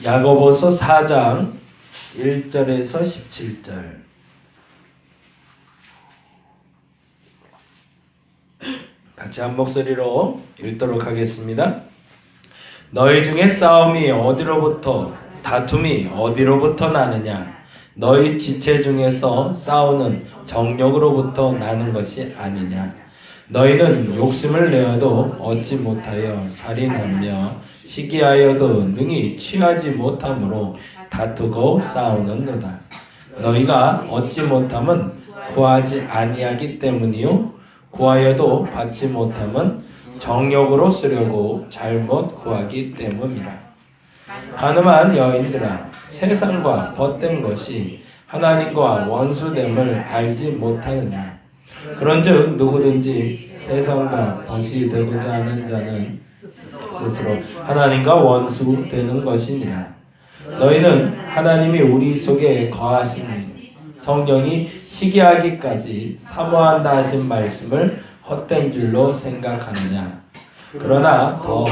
야고보서 4장 1절에서 17절. 같이 한 목소리로 읽도록 하겠습니다. 너희 중에 싸움이 어디로부터, 다툼이 어디로부터 나느냐? 너희 지체 중에서 싸우는 정욕으로부터 나는 것이 아니냐? 너희는 욕심을 내어도 얻지 못하여 살인하며 시기하여도 능히 취하지 못함으로 다투고 싸우는도다. 너희가 얻지 못함은 구하지 아니하기 때문이요 구하여도 받지 못함은 정욕으로 쓰려고 잘못 구하기 때문이라. 가늠한 여인들아, 세상과 벗된 것이 하나님과 원수됨을 알지 못하느냐? 그런즉 누구든지 세상과 벗이 되고자 하는 자는 스스로 하나님과 원수 되는 것이니라. 너희는 하나님이 우리 속에 거하시니 성령이 시기하기까지 사모한다 하신 말씀을 헛된 줄로 생각하느냐? 그러나 더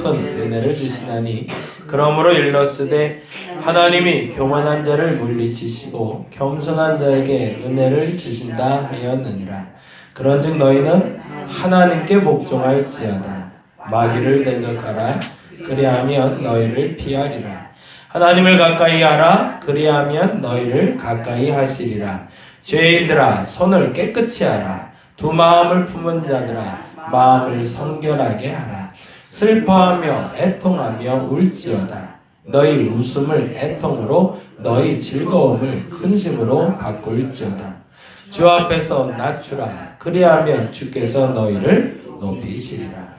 큰 은혜를 주시나니 그러므로 일렀으되 하나님이 교만한 자를 물리치시고 겸손한 자에게 은혜를 주신다 하였느니라. 그런즉 너희는 하나님께 복종할지어다. 마귀를 대적하라. 그리하면 너희를 피하리라. 하나님을 가까이 하라. 그리하면 너희를 가까이 하시리라. 죄인들아, 손을 깨끗이 하라. 두 마음을 품은 자들아, 마음을 성결하게 하라. 슬퍼하며 애통하며 울지어다. 너희 웃음을 애통으로, 너희 즐거움을 근심으로 바꿀지어다. 주 앞에서 낮추라. 그리하면 주께서 너희를 높이시리라.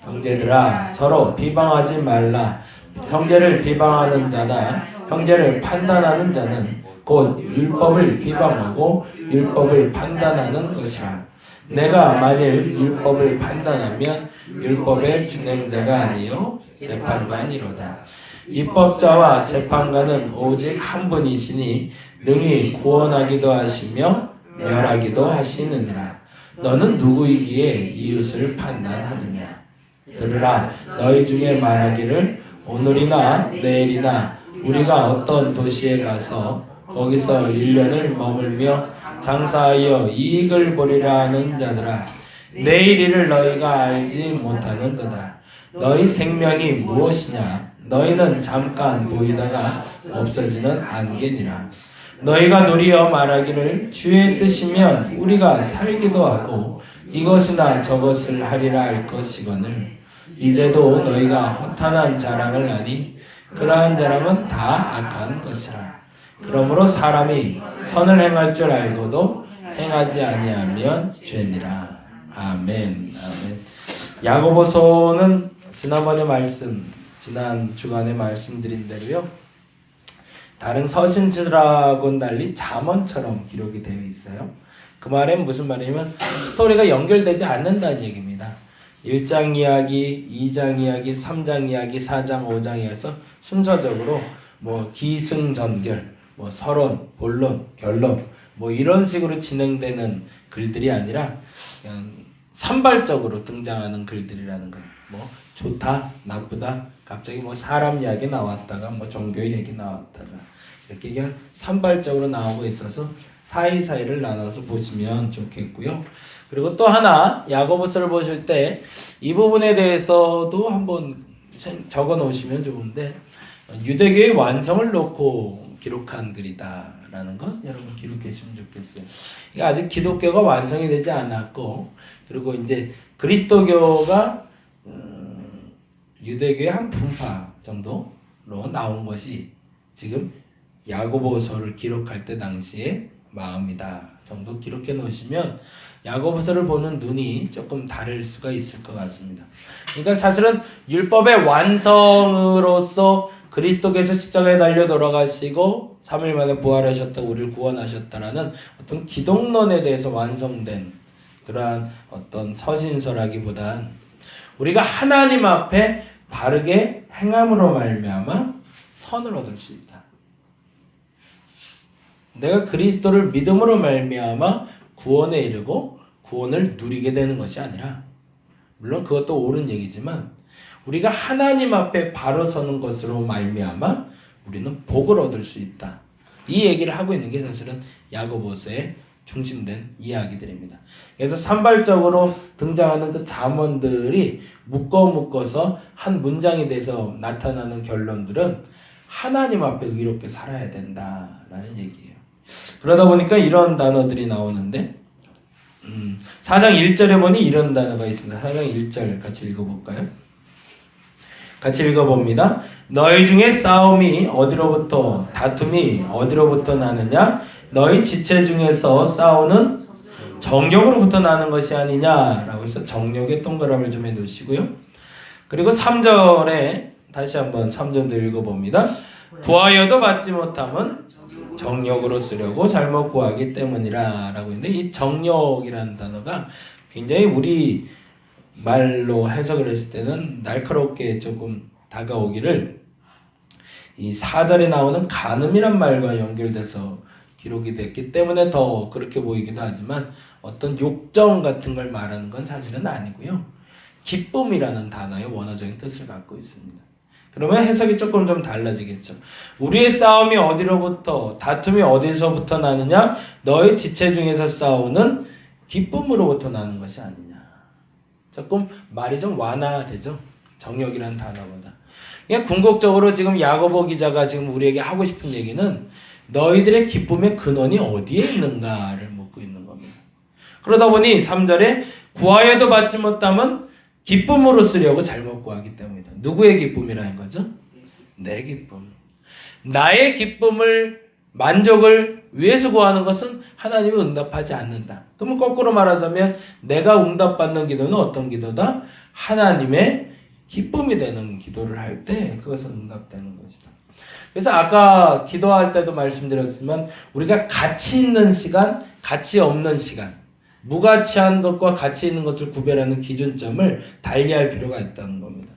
형제들아, 서로 비방하지 말라. 형제를 비방하는 자나 형제를 판단하는 자는 곧 율법을 비방하고 율법을 판단하는 것이라. 내가 만일 율법을 판단하면 율법의 준행자가 아니요 재판관이로다. 입법자와 재판관은 오직 한 분이시니 능히 구원하기도 하시며 멸하기도 하시느니라. 너는 누구이기에 이웃을 판단하느냐? 들으라. 너희 중에 말하기를 오늘이나 내일이나 우리가 어떤 도시에 가서 거기서 1년을 머물며 장사하여 이익을 보리라 하는 자들아, 내일 일을 너희가 알지 못하는도다. 너희 생명이 무엇이냐? 너희는 잠깐 보이다가 없어지는 안개니라. 너희가 도리어 말하기를 주의 뜻이면 우리가 살기도 하고 이것이나 저것을 하리라 할 것이거늘 이제도 너희가 허탄한 자랑을 하니 그러한 자랑은 다 악한 것이라. 그러므로 사람이 선을 행할 줄 알고도 행하지 아니하면 죄니라. 아멘. 아멘. 야고보서는 지난 주간에 말씀드린 대로요, 다른 서신들하고는 달리 잠언처럼 기록이 되어 있어요. 그 말은 무슨 말이냐면 스토리가 연결되지 않는다는 얘기입니다. 1장 이야기, 2장 이야기, 3장 이야기, 4장, 5장 이어서 순서적으로 뭐 기승전결, 뭐 서론, 본론, 결론 뭐 이런 식으로 진행되는 글들이 아니라 그냥 산발적으로 등장하는 글들이라는 거예요. 뭐 좋다, 나쁘다, 갑자기 뭐 사람 이야기 나왔다가 뭐 종교 얘기 나왔다가 이렇게 그냥 산발적으로 나오고 있어서 사이사이를 나눠서 보시면 좋겠고요. 그리고 또 하나 야고보서를 보실 때 이 부분에 대해서도 한번 적어 놓으시면 좋은데, 유대교의 완성을 놓고 기록한 글이다라는 것 여러분 기록하시면 좋겠어요. 그러니까 아직 기독교가 완성이 되지 않았고, 그리고 이제 그리스도교가 유대교의 한 분파 정도로 나온 것이 지금 야고보서를 기록할 때 당시의 마음이다 정도 기록해 놓으시면 야고보서를 보는 눈이 조금 다를 수가 있을 것 같습니다. 그러니까 사실은 율법의 완성으로서 그리스도께서 십자가에 달려 돌아가시고 3일 만에 부활하셨다고 우리를 구원하셨다라는 어떤 기독론에 대해서 완성된 그러한 어떤 서신서라기보단 우리가 하나님 앞에 바르게 행함으로 말미암아 선을 얻을 수 있다. 내가 그리스도를 믿음으로 말미암아 구원에 이르고 구원을 누리게 되는 것이 아니라, 물론 그것도 옳은 얘기지만 우리가 하나님 앞에 바로 서는 것으로 말미암아 우리는 복을 얻을 수 있다. 이 얘기를 하고 있는 게 사실은 야고보서의 중심된 이야기들입니다. 그래서 산발적으로 등장하는 그 잠언들이 묶어서 한 문장이 돼서 나타나는 결론들은 하나님 앞에 의롭게 살아야 된다라는 얘기예요. 그러다 보니까 이런 단어들이 나오는데 4장 1절에 보니 이런 단어가 있습니다. 4장 1절 같이 읽어볼까요? 같이 읽어봅니다. 너희 중에 싸움이 어디로부터 다툼이 어디로부터 나느냐? 너희 지체 중에서 싸우는 정욕으로부터 나는 것이 아니냐라고 해서 정욕의 동그라미를 좀 해놓으시고요. 그리고 3절에 다시 한번 3절도 읽어봅니다. 구하여도 받지 못함은 정욕으로 쓰려고 잘못 구하기 때문이라 라고 했는데 이 정욕이라는 단어가 굉장히 우리 말로 해석을 했을 때는 날카롭게 조금 다가오기를 이 4절에 나오는 간음이란 말과 연결돼서 기록이 됐기 때문에 더 그렇게 보이기도 하지만 어떤 욕정 같은 걸 말하는 건 사실은 아니고요. 기쁨이라는 단어의 원어적인 뜻을 갖고 있습니다. 그러면 해석이 조금 좀 달라지겠죠. 우리의 싸움이 어디로부터 다툼이 어디서부터 나느냐? 너의 지체 중에서 싸우는 기쁨으로부터 나는 것이 아니냐. 조금 말이 좀 완화되죠. 정욕이라는 단어보다. 그냥 궁극적으로 지금 야고보 기자가 지금 우리에게 하고 싶은 얘기는 너희들의 기쁨의 근원이 어디에 있는가를 묻고 있는 겁니다. 그러다 보니 3절에 구하여도 받지 못함은 기쁨으로 쓰려고 잘못 구하기 때문이다. 누구의 기쁨이라는 거죠? 내 기쁨. 나의 기쁨을 만족을 위해서 구하는 것은 하나님이 응답하지 않는다. 그러면 거꾸로 말하자면 내가 응답받는 기도는 어떤 기도다? 하나님의 기쁨이 되는 기도를 할 때 그것은 응답되는 것이다. 그래서 아까 기도할 때도 말씀드렸지만 우리가 가치 있는 시간, 가치 없는 시간, 무가치한 것과 가치 있는 것을 구별하는 기준점을 달리할 필요가 있다는 겁니다.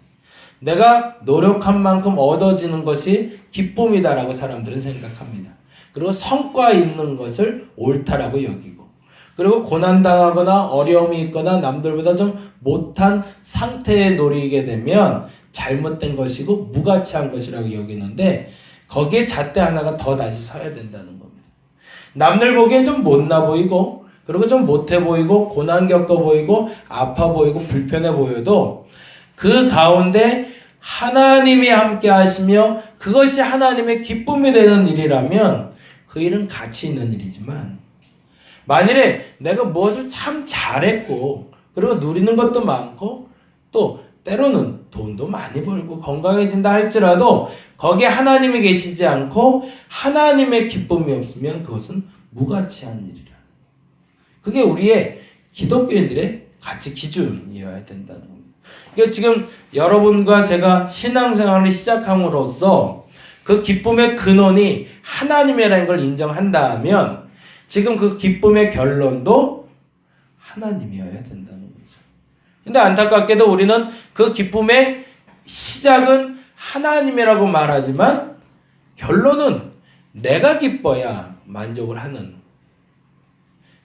내가 노력한 만큼 얻어지는 것이 기쁨이다라고 사람들은 생각합니다. 그리고 성과 있는 것을 옳다라고 여기고, 그리고 고난당하거나 어려움이 있거나 남들보다 좀 못한 상태에 놓이게 되면 잘못된 것이고 무가치한 것이라고 여기는데 거기에 잣대 하나가 더 다시 서야 된다는 겁니다. 남들 보기엔 좀 못나 보이고 그리고 좀 못해 보이고 고난 겪어 보이고 아파 보이고 불편해 보여도 그 가운데 하나님이 함께 하시며 그것이 하나님의 기쁨이 되는 일이라면 그 일은 가치 있는 일이지만, 만일에 내가 무엇을 참 잘했고 그리고 누리는 것도 많고 또 때로는 돈도 많이 벌고 건강해진다 할지라도 거기에 하나님이 계시지 않고 하나님의 기쁨이 없으면 그것은 무가치한 일이라. 그게 우리의 기독교인들의 가치 기준이어야 된다는 겁니다. 그러니까 지금 여러분과 제가 신앙생활을 시작함으로써 그 기쁨의 근원이 하나님이라는 걸 인정한다면 지금 그 기쁨의 결론도 하나님이어야 된다는 거죠. 근데 안타깝게도 우리는 그 기쁨의 시작은 하나님이라고 말하지만 결론은 내가 기뻐야 만족을 하는,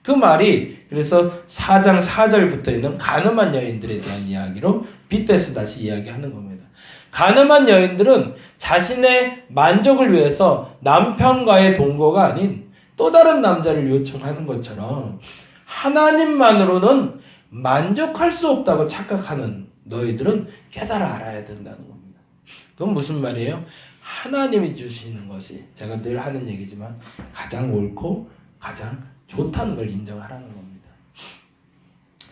그 말이 그래서 4장 4절부터 있는 가늠한 여인들에 대한 이야기로 빗대서 다시 이야기하는 겁니다. 가늠한 여인들은 자신의 만족을 위해서 남편과의 동거가 아닌 또 다른 남자를 요청하는 것처럼 하나님만으로는 만족할 수 없다고 착각하는 너희들은 깨달아 알아야 된다는 겁니다. 그건 무슨 말이에요? 하나님이 주시는 것이 제가 늘 하는 얘기지만 가장 옳고 가장 좋다는 걸 인정하라는 겁니다.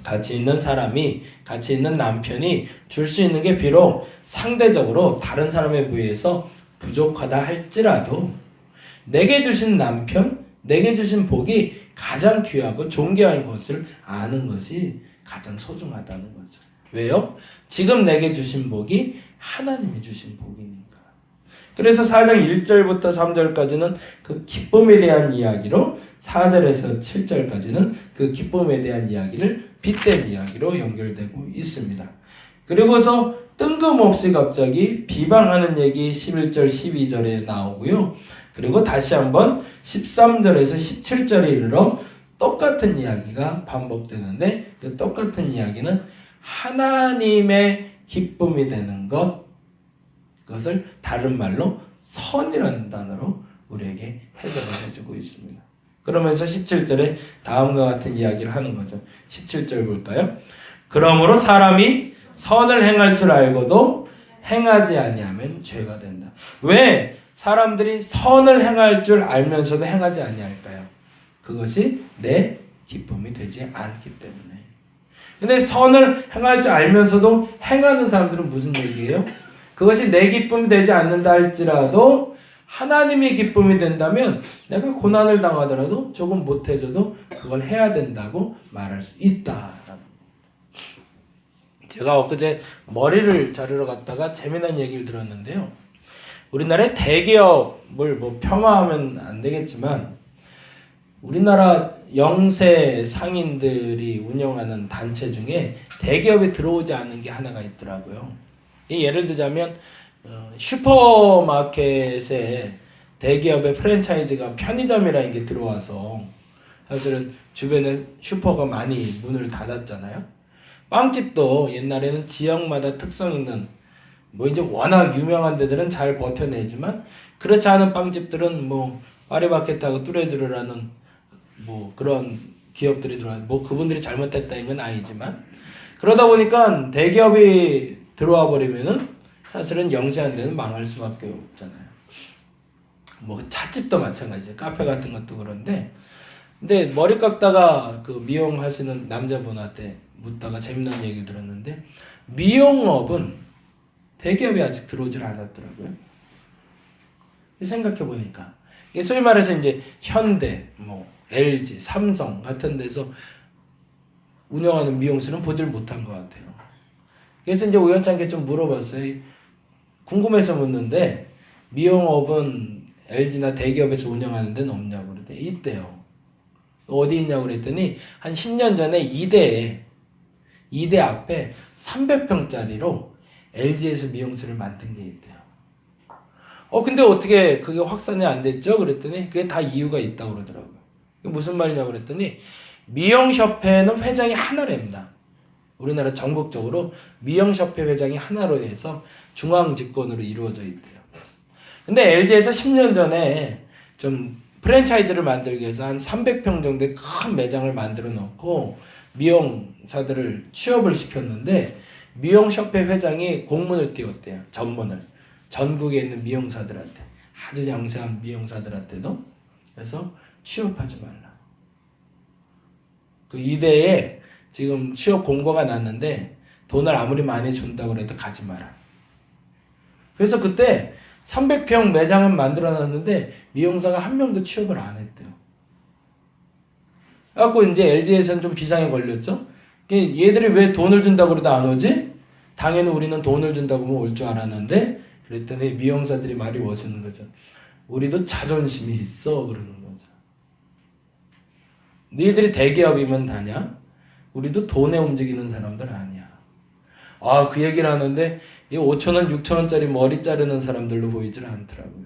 가치 있는 사람이, 가치 있는 남편이 줄 수 있는 게 비록 상대적으로 다른 사람에 비해서 부족하다 할지라도 내게 주신 남편, 내게 주신 복이 가장 귀하고 존귀한 것을 아는 것이 가장 소중하다는 거죠. 왜요? 지금 내게 주신 복이 하나님이 주신 복이니까. 그래서 4장 1절부터 3절까지는 그 기쁨에 대한 이야기로, 4절에서 7절까지는 그 기쁨에 대한 이야기를 빗댄 이야기로 연결되고 있습니다. 그리고서 뜬금없이 갑자기 비방하는 얘기 11절 12절에 나오고요. 그리고 다시 한번 13절에서 17절에 이르러 똑같은 이야기가 반복되는데 그 똑같은 이야기는 하나님의 기쁨이 되는 것, 그것을 다른 말로 선이라는 단어로 우리에게 해석을 해주고 있습니다. 그러면서 17절에 다음과 같은 이야기를 하는 거죠. 17절 볼까요? 그러므로 사람이 선을 행할 줄 알고도 행하지 아니하면 죄가 된다. 왜 사람들이 선을 행할 줄 알면서도 행하지 아니할까요? 그것이 내 기쁨이 되지 않기 때문에. 근데 선을 행할 줄 알면서도 행하는 사람들은 무슨 얘기예요? 그것이 내 기쁨이 되지 않는다 할지라도 하나님의 기쁨이 된다면 내가 고난을 당하더라도 조금 못해줘도 그걸 해야 된다고 말할 수 있다. 제가 엊그제 머리를 자르러 갔다가 재미난 얘기를 들었는데요. 우리나라의 대기업을 뭐 폄하하면 안 되겠지만 우리나라 영세 상인들이 운영하는 단체 중에 대기업에 들어오지 않는 게 하나가 있더라고요. 예를 들자면 슈퍼마켓에 대기업의 프랜차이즈가 편의점이라는 게 들어와서 사실은 주변에 슈퍼가 많이 문을 닫았잖아요. 빵집도 옛날에는 지역마다 특성 있는 뭐 이제 워낙 유명한 데들은 잘 버텨내지만 그렇지 않은 빵집들은 뭐 파리바게뜨하고 뚜레쥬르라는 뭐 그런 기업들이 들어와 뭐 그분들이 잘못했다는 건 아니지만 그러다 보니까 대기업이 들어와 버리면은 사실은 영세한 데는 망할 수밖에 없잖아요. 뭐 찻집도 마찬가지예요. 카페 같은 것도 그런데 근데 머리 깎다가 그 미용하시는 남자분한테 묻다가 재밌는 얘기를 들었는데 미용업은 대기업이 아직 들어오질 않았더라고요. 생각해 보니까 소위 말해서 이제 현대, 뭐 LG, 삼성 같은 데서 운영하는 미용실은 보질 못한 것 같아요. 그래서 이제 우연찮게 좀 물어봤어요. 궁금해서 묻는데 미용업은 LG나 대기업에서 운영하는 데는 없냐고 그랬더니 있대요. 어디 있냐고 그랬더니 한 10년 전에 이대 앞에 300평짜리로 LG에서 미용실을 만든 게 있대요. 근데 어떻게 그게 확산이 안 됐죠? 그랬더니 그게 다 이유가 있다고 그러더라고요. 무슨 말이냐고 그랬더니 미용협회는 회장이 하나랍니다. 우리나라 전국적으로 미용협회 회장이 하나로 해서 중앙집권으로 이루어져 있대요. 근데 LG에서 10년 전에 좀 프랜차이즈를 만들기 위해서 한 300평 정도의 큰 매장을 만들어 놓고 미용사들을 취업을 시켰는데 미용협회 회장이 공문을 띄웠대요. 전문을. 전국에 있는 미용사들한테. 아주 영세한 미용사들한테도. 그래서 취업하지 말라. 그 이대에 지금 취업 공고가 났는데 돈을 아무리 많이 준다고 해도 가지 마라. 그래서 그때 300평 매장은 만들어놨는데 미용사가 한 명도 취업을 안 했대요. 그래갖고 이제 LG에서는 좀 비상에 걸렸죠. 얘들이 왜 돈을 준다고 그래도 안 오지? 당연히 우리는 돈을 준다고 올 줄 알았는데 그랬더니 미용사들이 말이 멋있는 거죠. 우리도 자존심이 있어 그러는 거죠. 너희들이 대기업이면 다냐? 우리도 돈에 움직이는 사람들 아니야. 그 얘기를 하는데 이 5,000원, 6,000원짜리 머리 자르는 사람들로 보이질 않더라고요.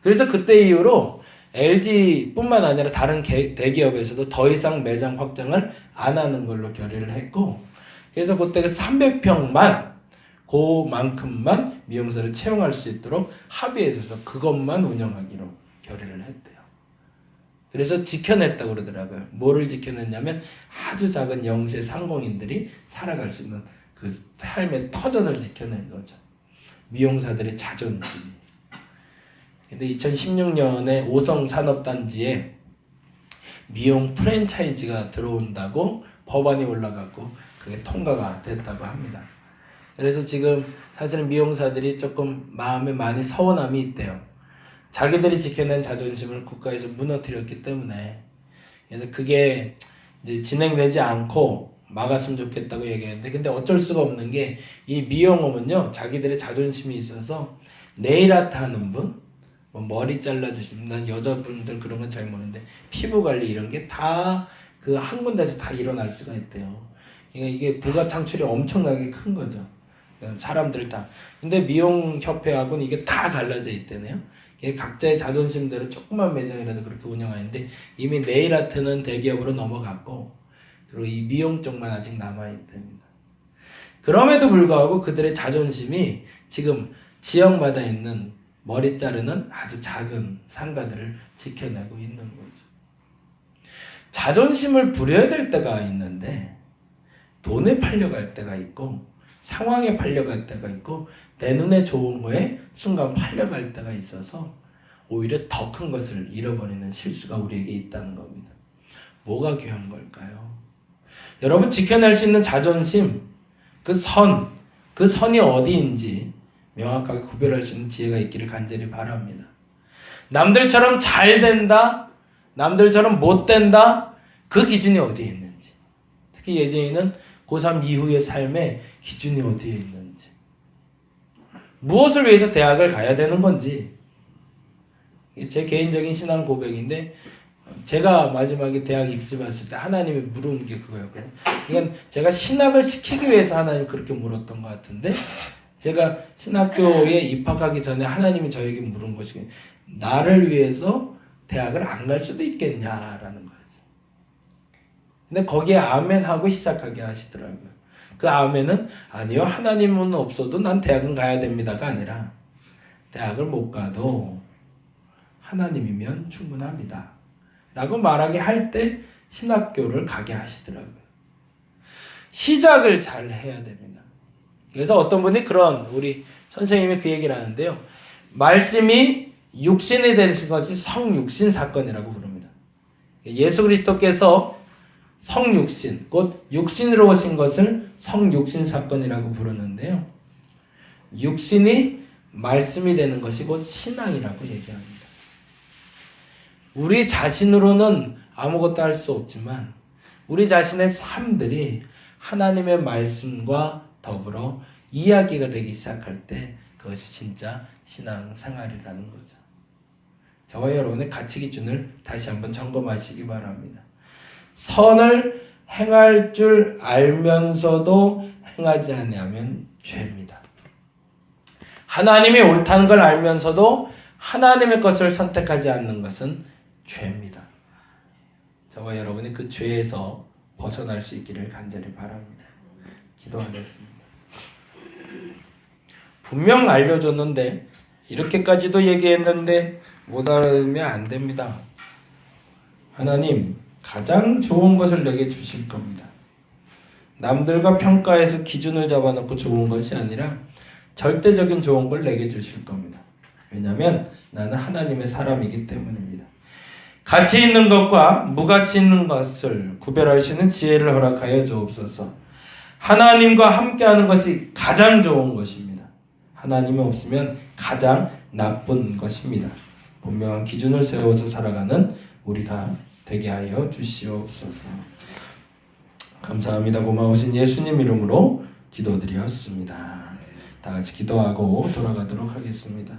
그래서 그때 이후로 LG뿐만 아니라 다른 대기업에서도 더 이상 매장 확장을 안 하는 걸로 결의를 했고 그래서 그때 300평만 그만큼만 미용사를 채용할 수 있도록 합의해줘서 그것만 운영하기로 결의를 했대요. 그래서 지켜냈다고 그러더라고요. 뭐를 지켜냈냐면 아주 작은 영세 상공인들이 살아갈 수 있는 그 삶의 터전을 지켜낸 거죠. 미용사들의 자존심. 근데 2016년에 오성산업단지에 미용 프랜차이즈가 들어온다고 법안이 올라갔고 그게 통과가 됐다고 합니다. 그래서 지금 사실은 미용사들이 조금 마음에 많이 서운함이 있대요. 자기들이 지켜낸 자존심을 국가에서 무너뜨렸기 때문에. 그래서 그게 이제 진행되지 않고 막았으면 좋겠다고 얘기했는데 근데 어쩔 수가 없는 게 이 미용업은요 자기들의 자존심이 있어서 네일 아트 하는 분, 뭐 머리 잘라주시는 난 여자분들 그런 건 잘 모르는데 피부 관리 이런 게 다 그 한 군데서 다 일어날 수가 있대요. 그러니까 이게 부가 창출이 엄청나게 큰 거죠. 사람들 다. 근데 미용협회하고는 이게 다 갈라져 있대네요. 각자의 자존심대로 조그만 매장이라도 그렇게 운영하는데 이미 네일 아트는 대기업으로 넘어갔고 그리고 이 미용 쪽만 아직 남아있답니다. 그럼에도 불구하고 그들의 자존심이 지금 지역마다 있는 머리 자르는 아주 작은 상가들을 지켜내고 있는 거죠. 자존심을 부려야 될 때가 있는데 돈에 팔려갈 때가 있고 상황에 팔려갈 때가 있고 내 눈에 좋은 거에 순간 팔려갈 때가 있어서 오히려 더 큰 것을 잃어버리는 실수가 우리에게 있다는 겁니다. 뭐가 귀한 걸까요? 여러분 지켜낼 수 있는 자존심, 그 선이 어디인지 명확하게 구별할 수 있는 지혜가 있기를 간절히 바랍니다. 남들처럼 잘 된다, 남들처럼 못 된다, 그 기준이 어디에 있는지. 특히 예진이는 고3 이후의 삶의 기준이 어디에 있는지. 무엇을 위해서 대학을 가야 되는 건지. 제 개인적인 신앙 고백인데 제가 마지막에 대학 입시 봤을 때 하나님이 물은 게 그거였거든요. 그러니까 제가 신학을 시키기 위해서 하나님 그렇게 물었던 것 같은데 제가 신학교에 입학하기 전에 하나님이 저에게 물은 것이 나를 위해서 대학을 안 갈 수도 있겠냐라는 거였어요. 근데 거기에 아멘 하고 시작하게 하시더라고요. 그 아멘은 아니요 하나님은 없어도 난 대학은 가야 됩니다가 아니라 대학을 못 가도 하나님이면 충분합니다 라고 말하게 할 때 신학교를 가게 하시더라고요. 시작을 잘 해야 됩니다. 그래서 어떤 분이 그런 우리 선생님이 그 얘기를 하는데요. 말씀이 육신이 되신 것이 성육신 사건이라고 부릅니다. 예수 그리스도께서 성육신, 곧 육신으로 오신 것을 성육신 사건이라고 부르는데요. 육신이 말씀이 되는 것이 곧 신앙이라고 얘기합니다. 우리 자신으로는 아무것도 할 수 없지만 우리 자신의 삶들이 하나님의 말씀과 더불어 이야기가 되기 시작할 때 그것이 진짜 신앙생활이라는 거죠. 저와 여러분의 가치 기준을 다시 한번 점검하시기 바랍니다. 선을 행할 줄 알면서도 행하지 않으면 죄입니다. 하나님이 옳다는 걸 알면서도 하나님의 것을 선택하지 않는 것은 죄입니다. 저와 여러분이 그 죄에서 벗어날 수 있기를 간절히 바랍니다. 기도하겠습니다. 분명 알려줬는데 이렇게까지도 얘기했는데 못 알아들으면 안 됩니다. 하나님 가장 좋은 것을 내게 주실 겁니다. 남들과 평가해서 기준을 잡아놓고 좋은 것이 아니라 절대적인 좋은 걸 내게 주실 겁니다. 왜냐하면 나는 하나님의 사람이기 때문입니다. 가치 있는 것과 무가치 있는 것을 구별할 수 있는 지혜를 허락하여 주옵소서. 하나님과 함께하는 것이 가장 좋은 것입니다. 하나님이 없으면 가장 나쁜 것입니다. 분명한 기준을 세워서 살아가는 우리가 되게 하여 주시옵소서. 감사합니다. 고마우신 예수님 이름으로 기도드렸습니다. 다 같이 기도하고 돌아가도록 하겠습니다.